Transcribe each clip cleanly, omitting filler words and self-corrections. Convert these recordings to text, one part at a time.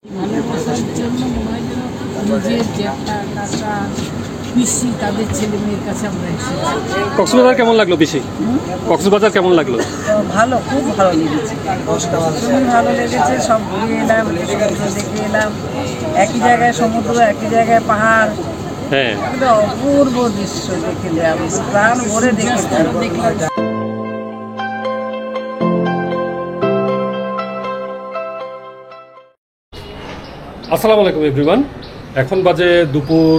ভালোবাসার জন্য মনে হয় যেন নিজের জ্যাঠা কাকা পিসি তাদের ছেলে মেয়ের কাছে আমরা এসেছি। কক্সবাজার কেমন লাগলো পিসি? কক্সবাজার কেমন লাগলো? ভালো, খুব ভালো লেগেছে, খুবই ভালো লেগেছে। সব ঘুরে এলাম, দেখে এলাম। একই জায়গায় সমুদ্র, একই জায়গায় পাহাড়, হ্যাঁ, একটা অপূর্ব দৃশ্য দেখে এলাম, প্রাণ ভরে দেখে দেখলাম। আসসালামু আলাইকুম এভরিওয়ান। এখন বাজে দুপুর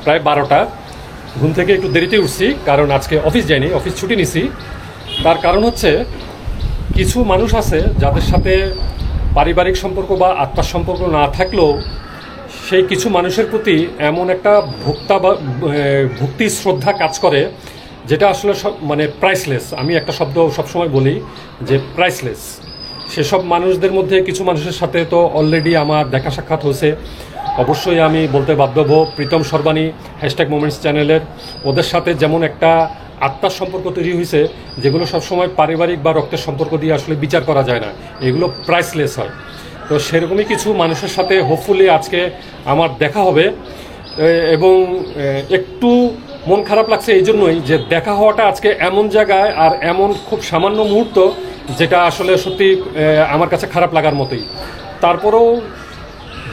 প্রায় 12টা। ঘুম থেকে একটু দেরিতে উঠছি, কারণ আজকে অফিস যাইনি, অফিস ছুটি নিছি। তার কারণ হচ্ছে কিছু মানুষ আছে যাদের সাথে পারিবারিক সম্পর্ক বা আত্মার সম্পর্ক না থাকলেও সেই কিছু মানুষের প্রতি এমন একটা ভক্তি শ্রদ্ধা কাজ করে, যেটা আসলে মানে প্রাইসলেস। আমি একটা শব্দ সবসময় বলি যে প্রাইসলেস। সেসব মানুষদের মধ্যে কিছু মানুষের সাথে তো অলরেডি আমার দেখা সাক্ষাৎ হয়েছে। অবশ্যই আমি বলতে বাধ্য হব, প্রীতম সর্বাণী #মোমেন্টস চ্যানেলের ওদের সাথে যেমন একটা আত্মার সম্পর্ক তৈরি হয়েছে, যেগুলো সবসময় পারিবারিক বা রক্তের সম্পর্ক দিয়ে আসলে বিচার করা যায় না, এগুলো প্রাইসলেস হয়। তো সেরকমই কিছু মানুষের সাথে হোপফুলি আজকে আমার দেখা হবে। এবং একটু মন খারাপ লাগছে এই জন্যই যে দেখা হওয়াটা আজকে এমন জায়গায় আর এমন খুব সামান্য মুহূর্ত, যেটা আসলে সত্যি আমার কাছে খারাপ লাগার মতোই। তারপরেও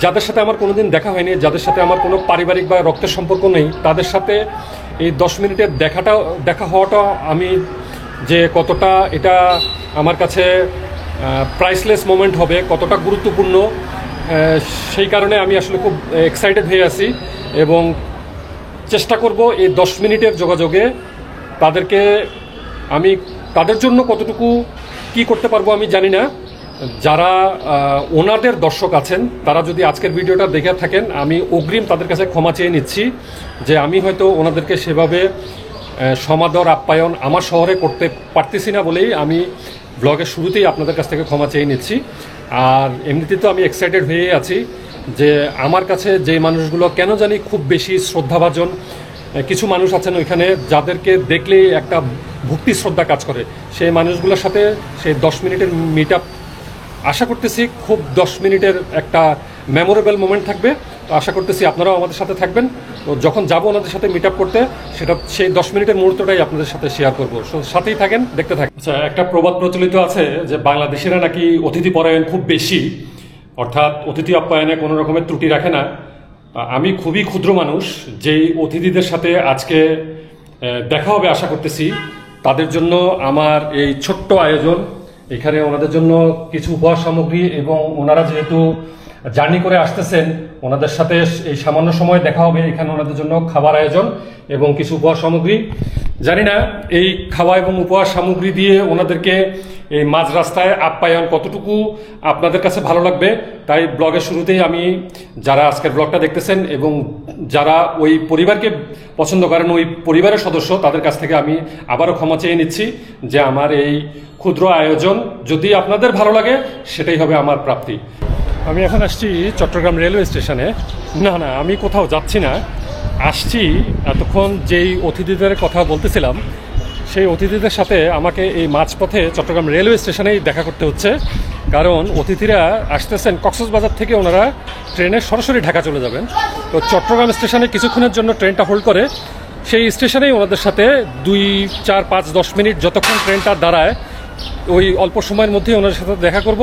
যাদের সাথে আমার কোনোদিন দেখা হয়নি, যাদের সাথে আমার কোনো পারিবারিক বা রক্তের সম্পর্ক নেই, তাদের সাথে এই 10 মিনিটের দেখা হওয়াটা আমি যে কতটা এটা আমার কাছে প্রাইসলেস মোমেন্ট হবে, কতটা গুরুত্বপূর্ণ, সেই কারণে আমি আসলে খুব এক্সাইটেড হয়ে আছি এবং চেষ্টা করব এই 10 মিনিটের যোগাযোগে আমি তাদের জন্য কতটুকু কি করতে পারবো আমি জানি না। যারা ওনাদের দর্শক আছেন, তারা যদি আজকের ভিডিওটা দেখে থাকেন, আমি অগ্রিম তাদের কাছে ক্ষমা চেয়ে নিচ্ছি যে আমি হয়তো ওনাদেরকে সেভাবে সমাদর আপ্যায়ন আমার শহরে করতে পারতেছি না বলেই আমি ব্লগের শুরুতেই আপনাদের কাছ থেকে ক্ষমা চেয়ে নিচ্ছি। আর এমনিতে তো আমি এক্সাইটেড হয়ে আছি যে আমার কাছে যে মানুষগুলো কেন জানি খুব বেশি শ্রদ্ধাভাজন কিছু মানুষ আছেন ওইখানে, যাদেরকে দেখলেই একটা ভক্তি শ্রদ্ধা কাজ করে, সেই মানুষগুলোর সাথে সেই 10 মিনিটের মিট আপ আশা করতেছি খুব 10 মিনিটের একটা মেমোরেবল মোমেন্ট থাকবে। তো আশা করতেছি আপনারাও আমাদের সাথে থাকবেন। তো যখন যাবো ওনাদের সাথে মিট আপ করতে, সেই 10 মিনিটের মুহূর্তটাই আপনাদের সাথে শেয়ার করবো। সাথেই থাকেন, দেখতে থাকেন। আচ্ছা, একটা প্রবাদ প্রচলিত আছে যে বাংলাদেশিরা নাকি অতিথি পরায়ণ খুব বেশি, অর্থাৎ অতিথি আপ্যায়নে কোনো রকমের ত্রুটি রাখে না। আমি খুবই ক্ষুদ্র মানুষ, যেই অতিথিদের সাথে আজকে দেখা হবে আশা করতেছি, তাদের জন্য আমার এই ছোট্ট আয়োজন। এখানে ওনাদের জন্য কিছু উপহার সামগ্রী, এবং ওনারা যেহেতু জার্নি করে আসতেছেন, ওনাদের সাথে এই সামান্য সময় দেখা হবে। এখানে ওনাদের জন্য খাবার আয়োজন এবং কিছু উপহার সামগ্রী। জানি না এই খাওয়া এবং উপহার সামগ্রী দিয়ে ওনাদেরকে এই মাঝ রাস্তায় আপ্যায়ন কতটুকু আপনাদের কাছে ভালো লাগবে। তাই ব্লগের শুরুতেই আমি, যারা আজকের ব্লগটা দেখতেছেন এবং যারা ওই পরিবারকে পছন্দ করেন, ওই পরিবারের সদস্য, তাদের কাছ থেকে আমি আবারও ক্ষমা চেয়ে নিচ্ছি যে আমার এই ক্ষুদ্র আয়োজন যদি আপনাদের ভালো লাগে, সেটাই হবে আমার প্রাপ্তি। আমি এখন আসছি চট্টগ্রাম রেলওয়ে স্টেশনে। না, আমি কোথাও যাচ্ছি না, আসছি এতক্ষণ যেই অতিথিদের কথা বলতেছিলাম, সেই অতিথিদের সাথে আমাকে এই মাঝপথে চট্টগ্রাম রেলওয়ে স্টেশনেই দেখা করতে হচ্ছে। কারণ অতিথিরা আসতেছেন কক্সবাজার থেকে, ওনারা ট্রেনে সরাসরি ঢাকা চলে যাবেন। তো চট্টগ্রাম স্টেশনে কিছুক্ষণের জন্য ট্রেনটা হোল্ড করে, সেই স্টেশনেই ওনাদের সাথে 2, 4, 5, 10 মিনিট যতক্ষণ ট্রেনটা দাঁড়ায়, ওই অল্প সময়ের মধ্যেই ওনাদের সাথে দেখা করব।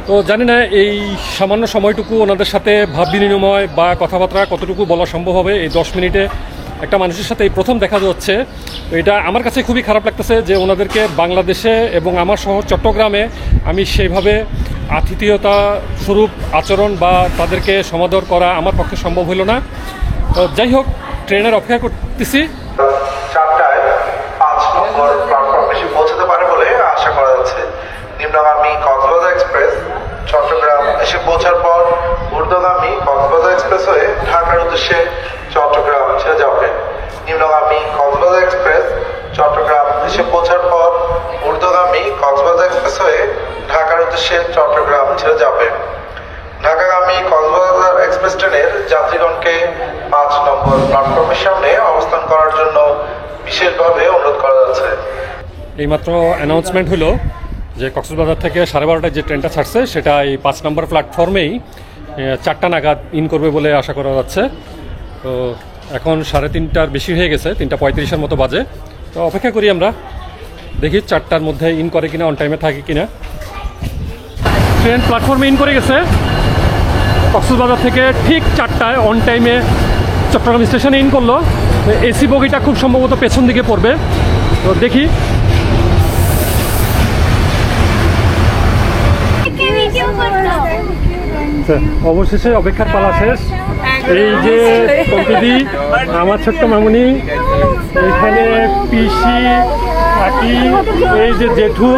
তো জানি না এই সামান্য সময়টুকু ওনাদের সাথে ভাব বিনিময় বা কথাবার্তা কতটুকু বলা সম্ভব হবে এই 10 মিনিটে। একটা মানুষের সাথে এই প্রথম দেখা যাচ্ছে, এটা আমার কাছে খুবই খারাপ লাগতেছে যে ওনাদেরকে বাংলাদেশে এবং আমার শহর চট্টগ্রামে আমি সেইভাবে আতিথেয়তা স্বরূপ আচরণ বা তাদেরকে সমাদর করা আমার পক্ষে সম্ভব হলো না। তো যাই হোক, ট্রেনের অপেক্ষা করতেছি। 4টায় 5 নম্বর প্ল্যাটফর্মে এসে পৌঁছাতে পারে বলে আশা করা যাচ্ছে। নিম্নগামী কক্সবাজার এক্সপ্রেস চট্টগ্রাম এসে পৌঁছার পর ঊর্ধ্বগামী কক্সবাজার এক্সপ্রেস হয়ে ঢাকার উদ্দেশ্যে চট্টগ্রাম ছেড়ে যাবে। নিম্নগামী কক্সবাজার এক্সপ্রেস চট্টগ্রাম এসে পৌঁছার পর ঊর্ধ্বগামী কক্সবাজার এক্সপ্রেস হয়ে ঢাকার উদ্দেশ্যে চট্টগ্রাম ছেড়ে যাবে। ঢাকাগামী কক্সবাজার এক্সপ্রেস ট্রেনের যাত্রীগণকে 5 নম্বর প্ল্যাটফর্মের সামনে অবস্থান করার জন্য বিশেষভাবে অনুরোধ করা যাচ্ছে। এইমাত্র অ্যানাউন্সমেন্ট হলো যে কক্সবাজার থেকে 12:30টায় যে ট্রেনটা ছাড়ছে সেটা এই 5 নম্বর প্ল্যাটফর্মেই 4টা নাগাদ ইন করবে বলে আশা করা যাচ্ছে। তো এখন 3:30টার বেশি হয়ে গেছে, 3:35-এর মতো বাজে। তো অপেক্ষা করি আমরা, দেখি 4টার মধ্যে ইন করে কিনা, অন টাইমে থাকে কিনা। ট্রেন প্ল্যাটফর্মে ইন করে গেছে কক্সবাজার থেকে ঠিক 4টায় অন টাইমে চট্টগ্রাম স্টেশনে ইন করলো। এসি বগিটা খুব সম্ভবত পেছন দিকে পড়বে, তো দেখি। অবশেষে অপেক্ষার পালা শেষ। এই যে কম্পিদি, আমার ছোট্ট মামুনি, এখানে পিসি, কাকি, এই যে জেঠু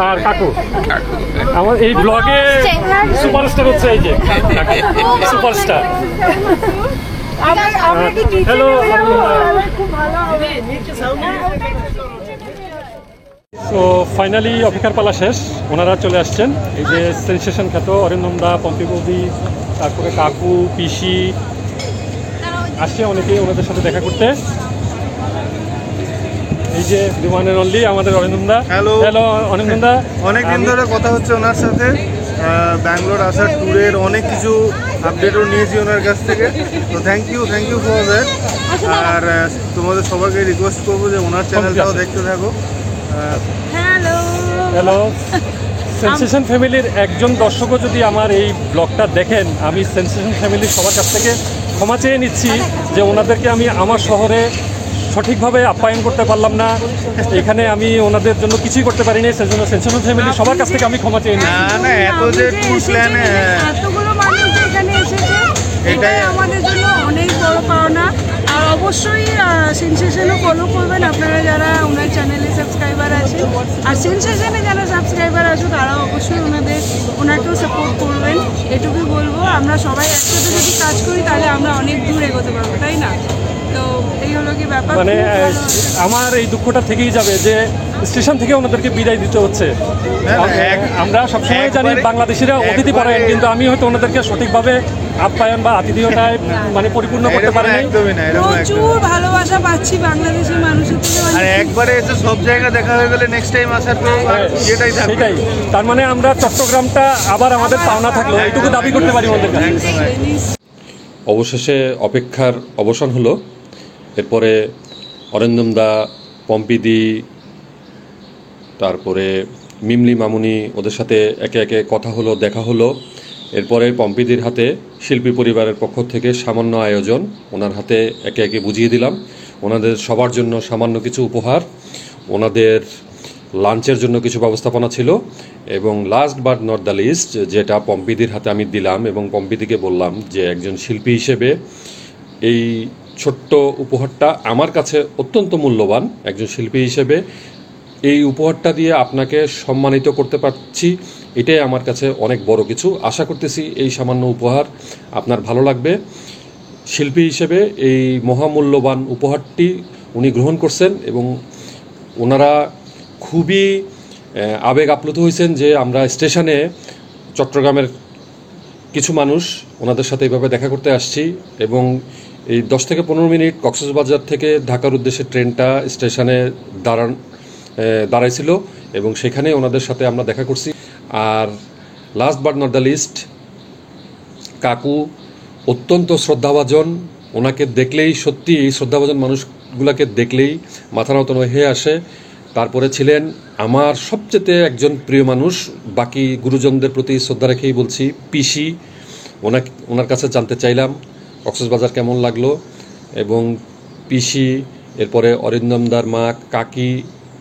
আর কাকু। আমার এই ব্লগে সুপারস্টার হচ্ছে, এই যে সুপারস্টার। হ্যালো, তো ফাইনালি অপেক্ষার পালা শেষ, ওনারা চলে আসছেন। এই যে সেন্সেশন খ্যাত অরিন্দমদা, পম্পি বৌদি, তারপরে কাকু, পিসি আসছে অনেকে ওনাদের সাথে দেখা করতে। এই যে দি ওয়ান এন্ড অনলি আমাদের অরিন্দমদা। হ্যালো। হ্যালো অরিন্দমদা, অনেকদিন ধরে কথা হচ্ছে ওনার সাথে, ব্যাঙ্গালোর আসার ট্যুরের অনেক কিছু আপডেটও নিয়েছি ওনার কাছ থেকে। তো থ্যাংক ইউ ফর দ্যাট। আর তোমাদের সবাইকে রিকোয়েস্ট করবো যে ওনার চ্যানেলটাও দেখতে থাকো। হ্যালো। সেন্সেশন ফ্যামিলির একজন দর্শকও যদি আমার এই ব্লগটা দেখেন, আমি সেন্সেশন ফ্যামিলির সবার কাছ থেকে ক্ষমা চেয়ে নিচ্ছি যে ওনাদেরকে আমি আমার শহরে সঠিকভাবে আপ্যায়ন করতে পারলাম না। এখানে আমি ওনাদের জন্য কিছুই করতে পারিনি, সেজন্য সেন্সেশন ফ্যামিলির সবার কাছ থেকে আমি ক্ষমা চেয়ে নিচ্ছি। না এত যে ট্যুর প্ল্যানে এতগুলো মানুষ এখানে এসেছে, এটাই আমাদের জন্য অনেক বড় পাওনা। আর অবশ্যই সেন্সেশনও ফলো করবেন আপনারা যারা ওনার চ্যানেলে সাবস্ক্রাইবার আছে। আর সেন্সেশনে যারা সাবস্ক্রাইবার আছে তারা অবশ্যই ওনাকেও সাপোর্ট করবেন, এটুকুই বলবো। আমরা সবাই একসাথে যদি কাজ করি তাহলে আমরা অনেক দূর এগোতে পারবো, তাই না? তো এই হলো কি ব্যাপার। মানে আমার এই দুঃখটা থেকেই যাবে যে স্টেশন থেকে ওনাদেরকে বিদায় দিতে হচ্ছে। আমরা সবসময় জানি বাংলাদেশিরা অতিথি পরায়ণ, কিন্তু আমি হয়তো ওনাদেরকে সঠিকভাবে আপ্যায়ন বা আতিথেয়তায় মানে পরিপূর্ণ করতে পারিনি। প্রচুর ভালোবাসা পাচ্ছি বাংলাদেশের মানুষের থেকে। আর একবারে এসে সব জায়গা দেখা হয়ে গেলে নেক্সট টাইম আসার তো এটাই থাকবে। সেটাই, তার মানে আমরা চট্টগ্রামটা আবার আমাদের পাওনা থাকলো, এইটুকু দাবি করতে পারি ওদের কাছে। অবশেষে অপেক্ষার অবসান হলো। এরপরে অরিন্দমদা, পম্পিদি, তারপরে মিমলি, মামুনি, ওদের সাথে একে একে কথা হলো, দেখা হলো। এরপরে পম্পিদির হাতে শিল্পী পরিবারের পক্ষ থেকে সামান্য আয়োজন ওনার হাতে একে একে বুঝিয়ে দিলাম। ওনাদের সবার জন্য সামান্য কিছু উপহার, ওনাদের লাঞ্চের জন্য কিছু ব্যবস্থাপনা ছিল, এবং last but not the least যেটা পম্পিদির হাতে আমি দিলাম এবং পম্পিদিকে বললাম যে একজন শিল্পী হিসেবে এই ছোট্ট উপহারটা আমার কাছে অত্যন্ত মূল্যবান। একজন শিল্পী হিসেবে এই উপহারটা দিয়ে আপনাকে সম্মানিত করতে পারছি, এটাই আমার কাছে অনেক বড় কিছু। আশা করতেছি এই সামান্য উপহার আপনার ভালো লাগবে। শিল্পী হিসেবে এই মহামূল্যবান উপহারটি উনি গ্রহণ করছেন এবং ওনারা খুবই আবেগ আপ্লুত হয়েছেন যে আমরা স্টেশনে চট্টগ্রামের কিছু মানুষ ওনাদের সাথে এইভাবে দেখা করতে আসছি। এবং এই 10 থেকে 15 মিনিট কক্সবাজার থেকে ঢাকার উদ্দেশ্যে ট্রেনটা স্টেশনে দাঁড়াইছিল এবং সেখানে ওনাদের সাথে আমরা দেখা করছি। আর last but not the least, কাকু অত্যন্ত শ্রদ্ধাভাজন। ওনাকে দেখলেই সত্যি এই শ্রদ্ধাভাজন মানুষগুলোকে দেখলেই মাথা নত হয়ে আসে। তারপরে ছিলেন আমার সবচেয়ে একজন প্রিয় মানুষ, বাকি গুরুজনদের প্রতি শ্রদ্ধা রেখেই বলছি, পিসি। ওনার কাছে জানতে চাইলাম কক্সবাজার কেমন লাগলো, এবং পিসি, এরপরে অরিন্দমদার মা, কাকি,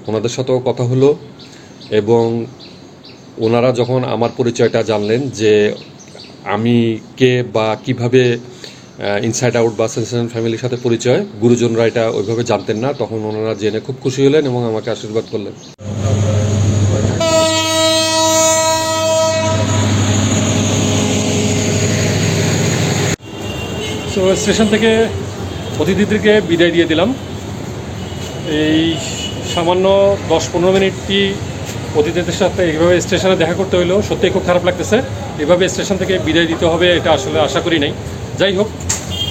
ওনাদের সাথেও কথা হলো। এবং ওনারা যখন আমার পরিচয়টা জানলেন যে আমি কে বা কিভাবে ইনসাইড আউট বা সেন্সেশন ফ্যামিলির সাথে পরিচয়, গুরুজনরা এটা ওইভাবে জানতেন না, তখন ওনারা জেনে খুব খুশি হলেন এবং আমাকে আশীর্বাদ করলেন। সো স্টেশন থেকে অতিথিদেরকে বিদায় দিয়ে দিলাম। এই সামান্য 10-15 মিনিটটি অতিথিদের সাথে এইভাবে স্টেশনে দেখা করতে হইলেও সত্যিই খুব খারাপ লাগতেছে। এভাবে স্টেশন থেকে বিদায় দিতে হবে এটা আসলে আশা করি নাই। যাই হোক,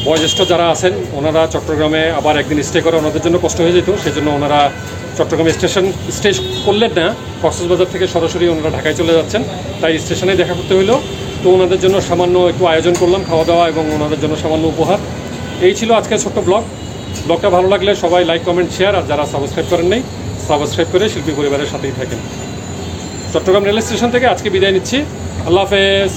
বয়োজ্যেষ্ঠ যারা আছেন ওনারা চট্টগ্রামে আবার একদিন স্টে করে ওনাদের জন্য কষ্ট হয়ে যেত, সেই জন্য ওনারা চট্টগ্রামে স্টে করলেন না, কক্সবাজার থেকে সরাসরি ওনারা ঢাকায় চলে যাচ্ছেন, তাই স্টেশনে দেখা করতে হলো। তো ওনাদের জন্য সামান্য একটু আয়োজন করলাম খাওয়া দাওয়া এবং ওনাদের জন্য সামান্য উপহার। এই ছিল আজকের ছোট্ট ব্লগটা ভালো লাগলে সবাই লাইক কমেন্ট শেয়ার, আর যারা সাবস্ক্রাইব করেন নাই সাবস্ক্রাইব করে শিল্পী পরিবারের সাথেই থাকেন। চট্টগ্রাম রেল স্টেশন থেকে আজকে বিদায় নিচ্ছি। আল্লাহ হাফেজ।